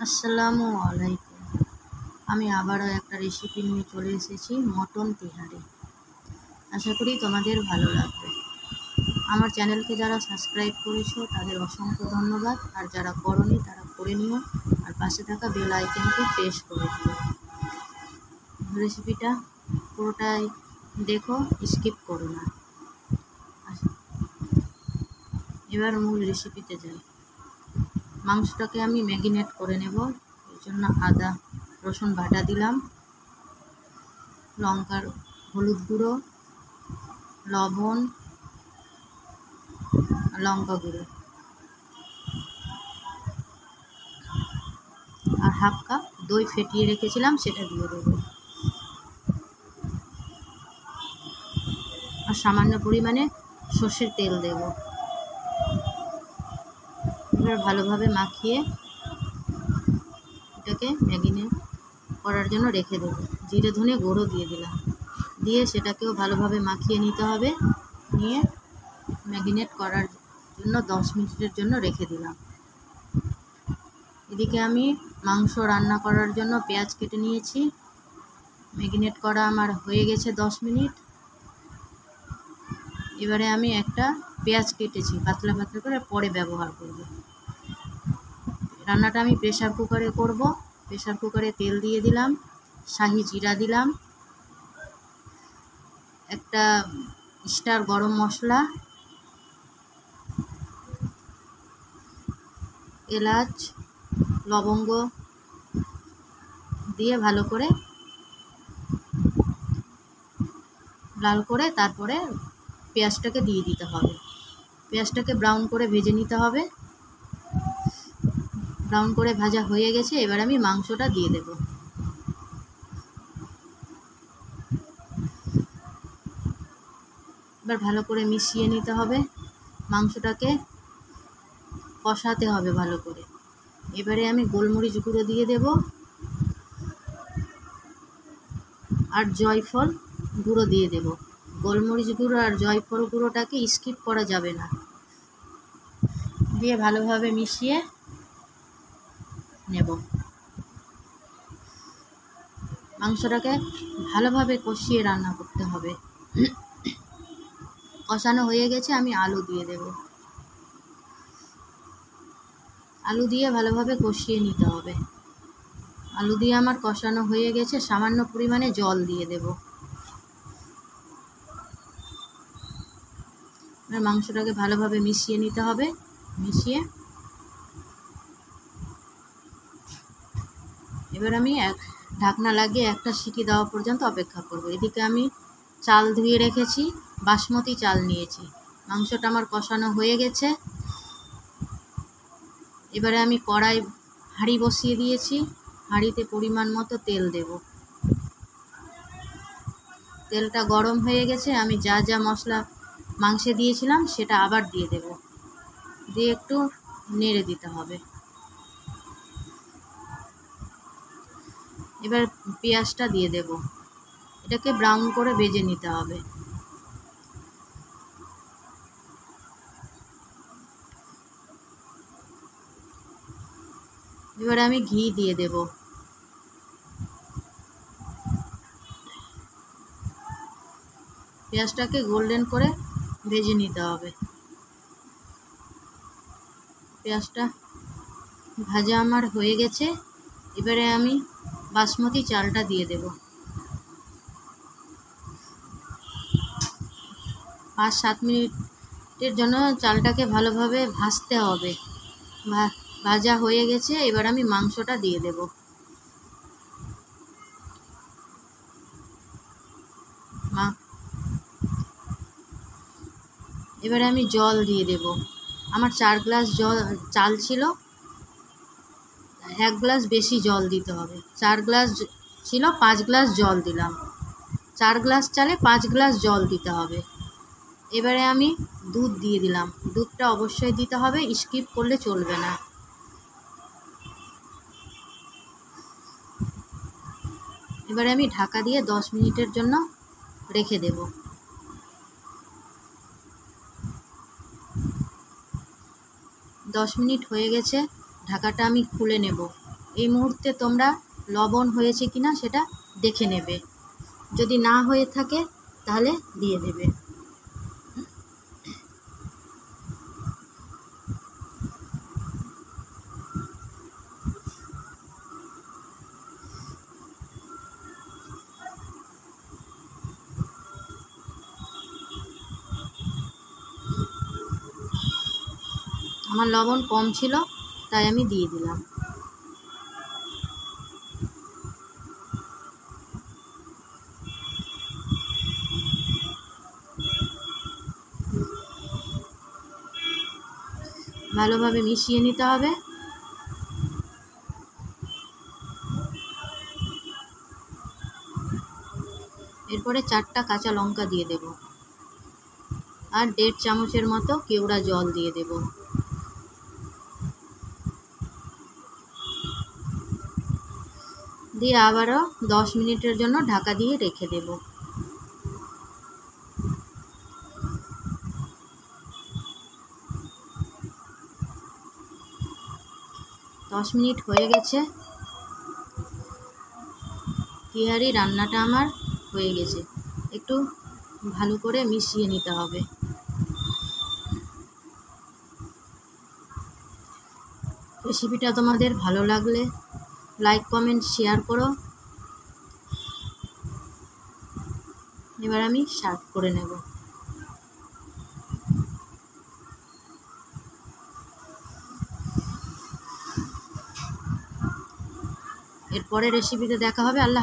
আসসালামু আলাইকুম। আমি আবারও একটা রেসিপি নিয়ে চলে এসেছি, মটন তেহারি। আশা করি তোমাদের ভালো লাগবে। আমার চ্যানেলকে যারা সাবস্ক্রাইব করেছো তাদের অসংখ্য ধন্যবাদ, আর যারা করোনি তারা করে নিও, আর পাশে থাকা বেল আইকনকে প্রেস করে দিও। রেসিপিটা পুরোটাই দেখো, স্কিপ করো না। এবার মূল রেসিপিতে যাই। মাংসটাকে আমি ম্যারিনেট করে নেব। এর জন্য আদা রসুন বাটা দিলাম, লঙ্কার হলুদ গুঁড়ো, লবণ, লঙ্কা গুঁড়ো আর হাফ কাপ দই ফেটিয়ে রেখেছিলাম, সেটা দিয়ে দেবো। আর সামান্য পরিমাণে সর্ষের তেল দেব। এবার ভালোভাবে মাখিয়ে এটাকে ম্যারিনেট করার জন্য রেখে দেবো। জিরে ধনে গুঁড়ো দিয়ে দিলাম, দিয়ে সেটাকেও ভালোভাবে মাখিয়ে নিতে হবে। নিয়ে ম্যারিনেট করার জন্য 10 মিনিটের জন্য রেখে দিলাম। এদিকে আমি মাংস রান্না করার জন্য পেঁয়াজ কেটে নিয়েছি। ম্যারিনেট করা আমার হয়ে গেছে 10 মিনিট। এবারে আমি একটা পেঁয়াজ কেটেছি পাতলা পাতলা করে, পরে ব্যবহার করব। রান্নাটা আমি প্রেসার কুকারে করব। প্রেসার কুকারে তেল দিয়ে দিলাম, শাহি জিরা দিলাম, একটা স্টার গরম মশলা, এলাচ, লবঙ্গ দিয়ে ভালো করে লাল করে তারপরে পেঁয়াজটাকে দিয়ে দিতে হবে। পেঁয়াজটাকে ব্রাউন করে ভেজে নিতে হবে। ব্রাউন করে ভাজা হয়ে গেছে, এবার আমি মাংসটা দিয়ে দেব। এবার ভালো করে মিশিয়ে নিতে হবে, মাংসটাকে কষাতে হবে ভালো করে। এবারে আমি গোলমরিচ গুঁড়ো দিয়ে দেব আর জয়ফল গুঁড়ো দিয়ে দেব। গোলমরিচ গুঁড়ো আর জয়ফল গুঁড়োটাকে স্কিপ করা যাবে না। দিয়ে ভালোভাবে মিশিয়ে নেব। মাংসটাকে ভালোভাবে কষিয়ে রান্না করতে হবে। কষানো হয়ে গেছে, আমি আলু দিয়ে দেব। আলু দিয়ে ভালোভাবে কষিয়ে নিতে হবে। আলু দিয়ে আমার কষানো হয়ে গেছে, সামান্য পরিমাণে জল দিয়ে দেব। মাংসটাকে ভালোভাবে মিশিয়ে নিতে হবে। মিশিয়ে এবার আমি ঢাকনা লাগিয়ে একটা সিটি দেওয়া পর্যন্ত অপেক্ষা করব। এদিকে আমি চাল ধুয়ে রেখেছি, বাসমতি চাল নিয়েছি। মাংসটা আমার কষানো হয়ে গেছে। এবারে আমি হাঁড়ি বসিয়ে দিয়েছি। হাঁড়িতে পরিমাণ মতো তেল দেব। তেলটা গরম হয়ে গেছে, আমি যা যা মশলা মাংসে দিয়েছিলাম সেটা আবার দিয়ে দেব। দিয়ে একটু নেড়ে দিতে হবে। এবার পেঁয়াজটা দিয়ে দেব। এটাকে ব্রাউন করে ভেজে নিতে হবে। এবারে আমি ঘি দিয়ে দেব। পেঁয়াজটাকে গোল্ডেন করে ভেজে নিতে হবে। পেঁয়াজটা ভাজা আমার হয়ে গেছে। এবারে আমি বাসমতি চালটা দিয়ে দেব। 5-7 মিনিটের জন্য চালটাকে ভালোভাবে ভাজতে হবে। ভাজা হয়ে গেছে, এবার আমি মাংসটা দিয়ে দেব। এবারে আমি জল দিয়ে দেব। আমার 4 গ্লাস চাল ছিল, 1 গ্লাস বেশি জল দিতে হবে। 4 গ্লাস ছিল, 5 গ্লাস জল দিলাম। 4 গ্লাস চালে 5 গ্লাস জল দিতে হবে। এবারে আমি দুধ দিয়ে দিলাম। দুধটা অবশ্যই দিতে হবে, স্কিপ করলে চলবে না। এবারে আমি ঢাকা দিয়ে 10 মিনিটের জন্য রেখে দেব। 10 মিনিট হয়ে গেছে, ঢাকাটা আমি খুলে নেব। এই মুহূর্তে তোমরা লবণ হয়েছে কিনা সেটা দেখে নেবে। যদি না হয়ে থাকে তাহলে দিয়ে দেবে। আমার লবণ কম ছিল তাই আমি দিয়ে দিলাম। ভালোভাবে মিশিয়ে নিতে হবে। এরপরে 4টা কাঁচা লঙ্কা দিয়ে দেব আর 1.5 চামচের মতো কেওড়া জল দিয়ে দেব। দিয়ে আবারও 10 মিনিটের জন্য ঢাকা দিয়ে রেখে দেব। দশ মিনিট হয়ে গেছে। তেহারি রান্নাটা আমার হয়ে গেছে। একটু ভালো করে মিশিয়ে নিতে হবে। রেসিপিটা তোমাদের ভালো লাগলে লাইক কমেন্ট শেয়ার করো। এবার আমি সার্ভ করে নেব। এরপরে রেসিপিতে দেখা হবে। আল্লাহ।